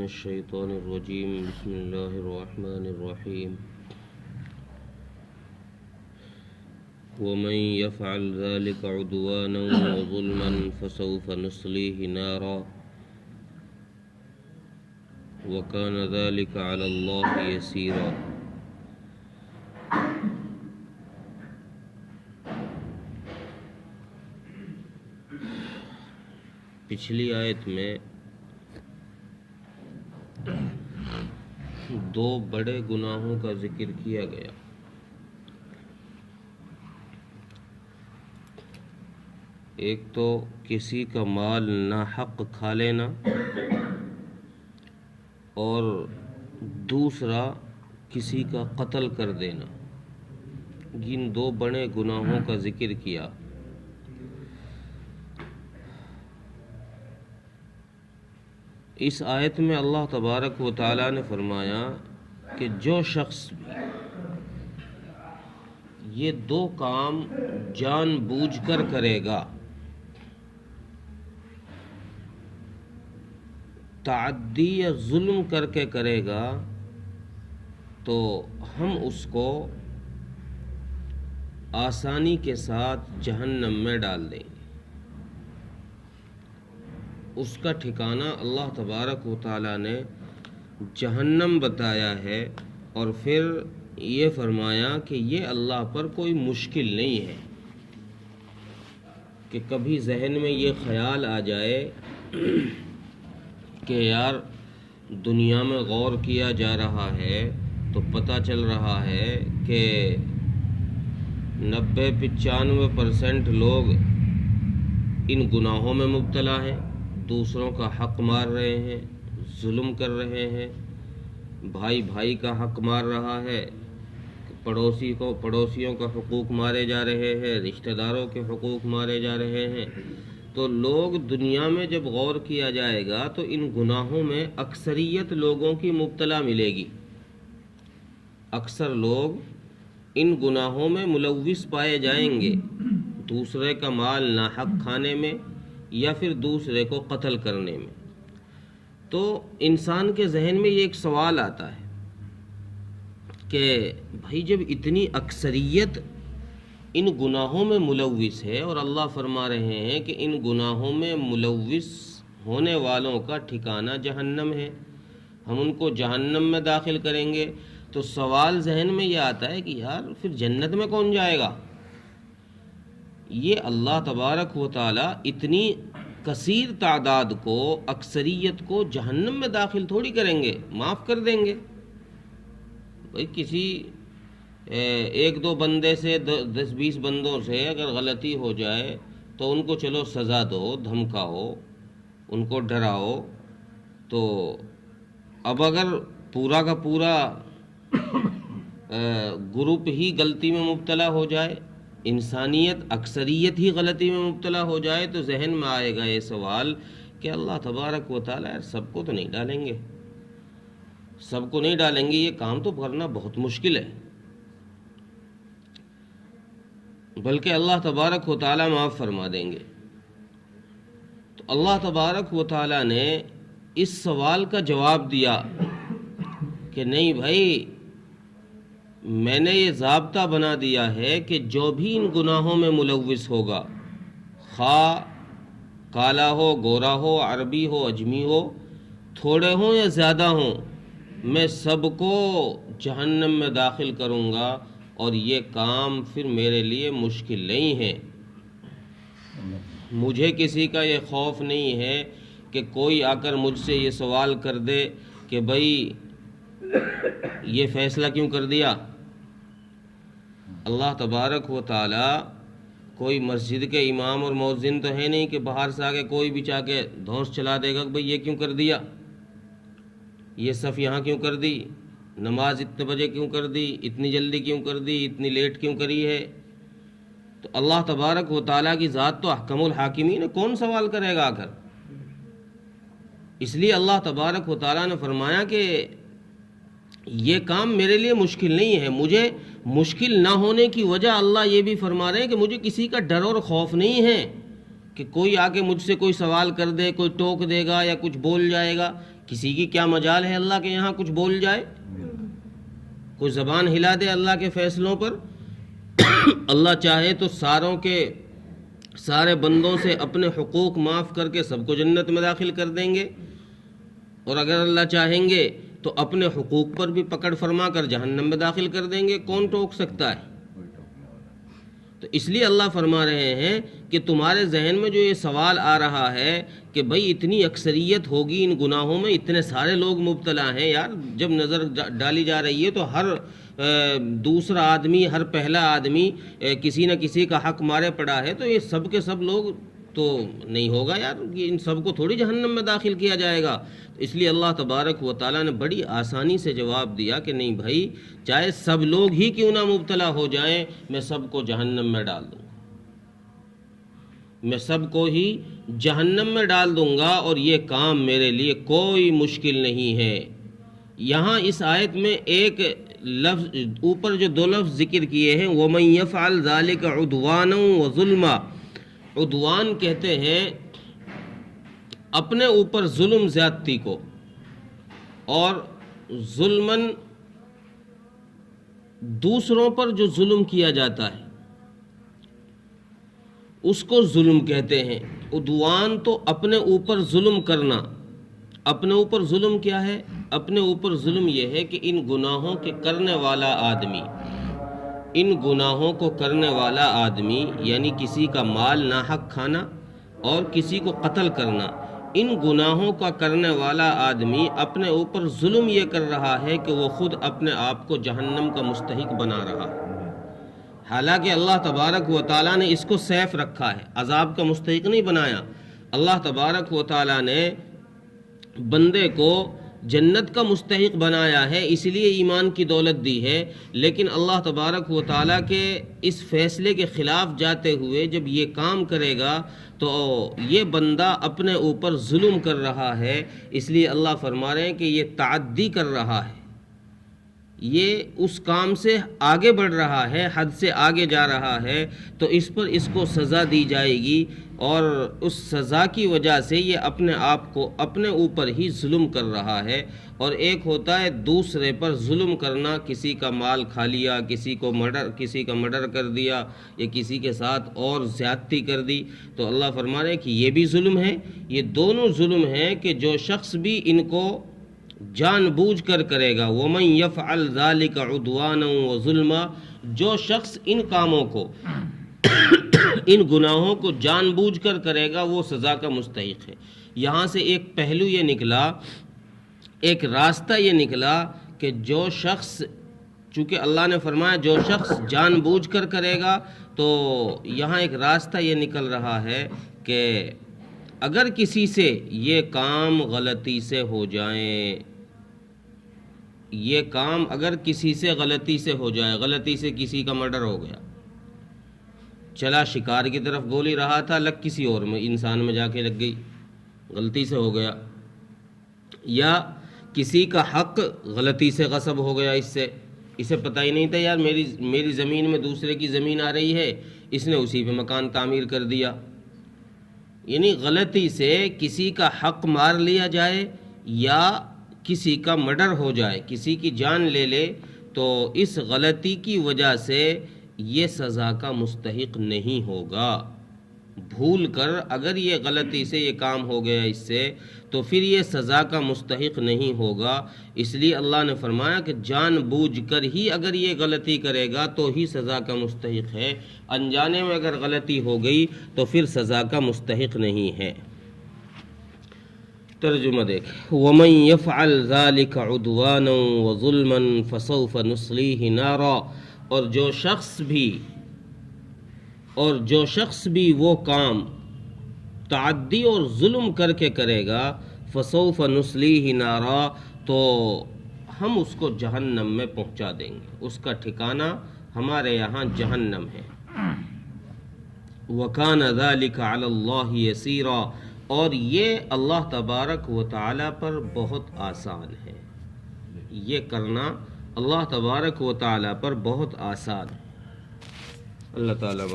الشيطان الرجيم بسم الله الرحمن الرحيم ومن يفعل ذلك عدوانا وظلما فسوف نصليه نارا وكان ذلك على الله يسيرا۔ پچھلی آیت میں دو بڑے گناہوں کا ذکر کیا گیا۔ ایک تو کسی کا مال ناحق کھا لینا، اور دوسرا کسی کا قتل کر دینا۔ ان دو بڑے گناہوں کا ذکر کیا۔ اس آیت میں اللہ تبارک و تعالیٰ نے فرمایا کہ جو شخص بھی یہ دو کام جان بوجھ کر کرے گا، تعدی یا ظلم کر کے کرے گا، تو ہم اس کو آسانی کے ساتھ جہنم میں ڈال دیں گے۔ اس کا ٹھکانہ اللہ تبارک و تعالیٰ نے جہنم بتایا ہے، اور پھر یہ فرمایا کہ یہ اللہ پر کوئی مشکل نہیں ہے کہ کبھی ذہن میں یہ خیال آ جائے کہ یار دنیا میں غور کیا جا رہا ہے تو پتہ چل رہا ہے کہ 90-95% لوگ ان گناہوں میں مبتلا ہیں، دوسروں کا حق مار رہے ہیں، ظلم کر رہے ہیں، بھائی بھائی کا حق مار رہا ہے، پڑوسیوں کا حقوق مارے جا رہے ہیں، رشتہ داروں کے حقوق مارے جا رہے ہیں۔ تو لوگ دنیا میں جب غور کیا جائے گا تو ان گناہوں میں اکثریت لوگوں کی مبتلا ملے گی۔ اکثر لوگ ان گناہوں میں ملوث پائے جائیں گے، دوسرے کا مال ناحق کھانے میں یا پھر دوسرے کو قتل کرنے میں۔ تو انسان کے ذہن میں یہ ایک سوال آتا ہے کہ بھائی جب اتنی اکثریت ان گناہوں میں ملوث ہے، اور اللہ فرما رہے ہیں کہ ان گناہوں میں ملوث ہونے والوں کا ٹھکانہ جہنم ہے، ہم ان کو جہنم میں داخل کریں گے، تو سوال ذہن میں یہ آتا ہے کہ یار پھر جنت میں کون جائے گا؟ یہ اللہ تبارک و تعالیٰ اتنی کثیر تعداد کو، اکثریت کو جہنم میں داخل تھوڑی کریں گے، معاف کر دیں گے۔ بھائی کسی ایک دو بندے سے 10-20 بندوں سے اگر غلطی ہو جائے تو ان کو چلو سزا دو، دھمکاؤ، ان کو ڈراؤ، تو اب اگر پورا کا پورا گروپ ہی غلطی میں مبتلا ہو جائے، انسانیت اکثریت ہی غلطی میں مبتلا ہو جائے، تو ذہن میں آئے گا یہ سوال کہ اللہ تبارک و تعالیٰ سب کو تو نہیں ڈالیں گے، سب کو نہیں ڈالیں گے، یہ کام تو کرنا بہت مشکل ہے، بلکہ اللہ تبارک و تعالیٰ معاف فرما دیں گے۔ تو اللہ تبارک و تعالیٰ نے اس سوال کا جواب دیا کہ نہیں بھائی، میں نے یہ ضابطہ بنا دیا ہے کہ جو بھی ان گناہوں میں ملوث ہوگا، خواہ کالا ہو، گورا ہو، عربی ہو، اجمی ہو، تھوڑے ہوں یا زیادہ ہوں، میں سب کو جہنم میں داخل کروں گا، اور یہ کام پھر میرے لیے مشکل نہیں ہے۔ مجھے کسی کا یہ خوف نہیں ہے کہ کوئی آ کر مجھ سے یہ سوال کر دے کہ بھائی یہ فیصلہ کیوں کر دیا۔ اللہ تبارک و تعالیٰ کوئی مسجد کے امام اور مؤذن تو ہے نہیں کہ باہر سے آگے کوئی بھی چاہ کے دھونس چلا دے گا کہ بھائی یہ کیوں کر دیا، یہ صف یہاں کیوں کر دی، نماز اتنے بجے کیوں کر دی، اتنی جلدی کیوں کر دی، اتنی لیٹ کیوں کری ہے۔ تو اللہ تبارک و تعالیٰ کی ذات تو احکم الحاکمین ہے، کون سوال کرے گا آ کر؟ اس لیے اللہ تبارک و تعالیٰ نے فرمایا کہ یہ کام میرے لیے مشکل نہیں ہے۔ مجھے مشکل نہ ہونے کی وجہ اللہ یہ بھی فرما رہے ہیں کہ مجھے کسی کا ڈر اور خوف نہیں ہے کہ کوئی آ کے مجھ سے کوئی سوال کر دے، کوئی ٹوک دے گا یا کچھ بول جائے گا، کسی کی کیا مجال ہے اللہ کے یہاں کچھ بول جائے؟ کوئی زبان ہلا دے اللہ کے فیصلوں پر؟ اللہ چاہے تو سارے بندوں سے اپنے حقوق معاف کر کے سب کو جنت میں داخل کر دیں گے، اور اگر اللہ چاہیں گے تو اپنے حقوق پر بھی پکڑ فرما کر جہنم میں داخل کر دیں گے۔ کون ٹوک سکتا ہے؟ تو اس لیے اللہ فرما رہے ہیں کہ تمہارے ذہن میں جو یہ سوال آ رہا ہے کہ بھئی اتنی اکثریت ہوگی ان گناہوں میں، اتنے سارے لوگ مبتلا ہیں، یار جب نظر ڈالی جا رہی ہے تو ہر دوسرا آدمی، ہر پہلا آدمی کسی نہ کسی کا حق مارے پڑا ہے، تو یہ سب کے سب لوگ تو نہیں ہوگا یار، یہ ان سب کو تھوڑی جہنم میں داخل کیا جائے گا۔ اس لیے اللہ تبارک و تعالیٰ نے بڑی آسانی سے جواب دیا کہ نہیں بھائی، چاہے سب لوگ ہی کیوں نہ مبتلا ہو جائیں، میں سب کو جہنم میں ڈال دوں گا، میں سب کو ہی جہنم میں ڈال دوں گا، اور یہ کام میرے لیے کوئی مشکل نہیں ہے۔ یہاں اس آیت میں ایک لفظ، اوپر جو دو لفظ ذکر کیے ہیں، وَمَن يَفْعَلْ ذَلِكَ عُدْوَانًا وَظُلْمًا، عدوان کہتے ہیں اپنے اوپر ظلم زیادتی کو، اور ظلمن دوسروں پر جو ظلم کیا جاتا ہے اس کو ظلم کہتے ہیں۔ عدوان تو اپنے اوپر ظلم کرنا۔ اپنے اوپر ظلم کیا ہے؟ اپنے اوپر ظلم یہ ہے کہ ان گناہوں کے کرنے والا آدمی، ان گناہوں کو کرنے والا آدمی، یعنی کسی کا مال ناحق کھانا اور کسی کو قتل کرنا، ان گناہوں کا کرنے والا آدمی اپنے اوپر ظلم یہ کر رہا ہے کہ وہ خود اپنے آپ کو جہنم کا مستحق بنا رہا ہے۔ حالانکہ اللہ تبارک و تعالیٰ نے اس کو سیف رکھا ہے، عذاب کا مستحق نہیں بنایا۔ اللہ تبارک و تعالیٰ نے بندے کو جنت کا مستحق بنایا ہے، اس لیے ایمان کی دولت دی ہے، لیکن اللہ تبارک و تعالیٰ کے اس فیصلے کے خلاف جاتے ہوئے جب یہ کام کرے گا تو یہ بندہ اپنے اوپر ظلم کر رہا ہے۔ اس لیے اللہ فرما رہے ہیں کہ یہ تعدی کر رہا ہے، یہ اس کام سے آگے بڑھ رہا ہے، حد سے آگے جا رہا ہے، تو اس پر اس کو سزا دی جائے گی، اور اس سزا کی وجہ سے یہ اپنے آپ کو اپنے اوپر ہی ظلم کر رہا ہے۔ اور ایک ہوتا ہے دوسرے پر ظلم کرنا، کسی کا مال کھا لیا، کسی کا مرڈر کر دیا، یا کسی کے ساتھ اور زیادتی کر دی، تو اللہ فرما رہے ہیں کہ یہ بھی ظلم ہے۔ یہ دونوں ظلم ہیں کہ جو شخص بھی ان کو جان بوجھ کر کرے گا، وَمَن يَفْعَلْ ذَلِكَ عُدْوَانًا وَظُلْمًا، جو شخص ان کاموں کو، ان گناہوں کو جان بوجھ کر کرے گا وہ سزا کا مستحق ہے۔ یہاں سے ایک پہلو یہ نکلا، ایک راستہ یہ نکلا کہ جو شخص، چونکہ اللہ نے فرمایا جو شخص جان بوجھ کر کرے گا، تو یہاں ایک راستہ یہ نکل رہا ہے کہ اگر کسی سے یہ کام غلطی سے ہو جائیں، یہ کام اگر کسی سے غلطی سے ہو جائے، غلطی سے کسی کا مرڈر ہو گیا، چلا شکار کی طرف گولی رہا تھا، لگ کسی اور میں انسان میں جا کے لگ گئی، غلطی سے ہو گیا، یا کسی کا حق غلطی سے غصب ہو گیا، اسے پتہ ہی نہیں تھا یار میری زمین میں دوسرے کی زمین آ رہی ہے، اس نے اسی پہ مکان تعمیر کر دیا۔ یعنی غلطی سے کسی کا حق مار لیا جائے یا کسی کا مرڈر ہو جائے، کسی کی جان لے لے، تو اس غلطی کی وجہ سے یہ سزا کا مستحق نہیں ہوگا۔ بھول کر اگر یہ غلطی سے یہ کام ہو گیا اس سے، تو پھر یہ سزا کا مستحق نہیں ہوگا۔ اس لیے اللہ نے فرمایا کہ جان بوجھ کر ہی اگر یہ غلطی کرے گا تو ہی سزا کا مستحق ہے، انجانے میں اگر غلطی ہو گئی تو پھر سزا کا مستحق نہیں ہے۔ ترجمہ دیکھ، وَمَن يَفْعَلْ ذَلِكَ عُدْوَانًا وَظُلْمًا فَسَوْفَ نُصْلِيهِ نَارًا، اور جو شخص بھی وہ کام تعدی اور ظلم کر کے کرے گا، فَسَوْفَ نُصْلِيهِ نَارًا، تو ہم اس کو جہنم میں پہنچا دیں گے، اس کا ٹھکانہ ہمارے یہاں جہنم ہے۔ وَكَانَ ذَلِكَ عَلَى اللَّهِ يَسِيرًا، اور یہ اللہ تبارک و تعالیٰ پر بہت آسان ہے، یہ کرنا اللہ تبارک و تعالیٰ پر بہت آسان ہے۔ اللہ تعالیٰ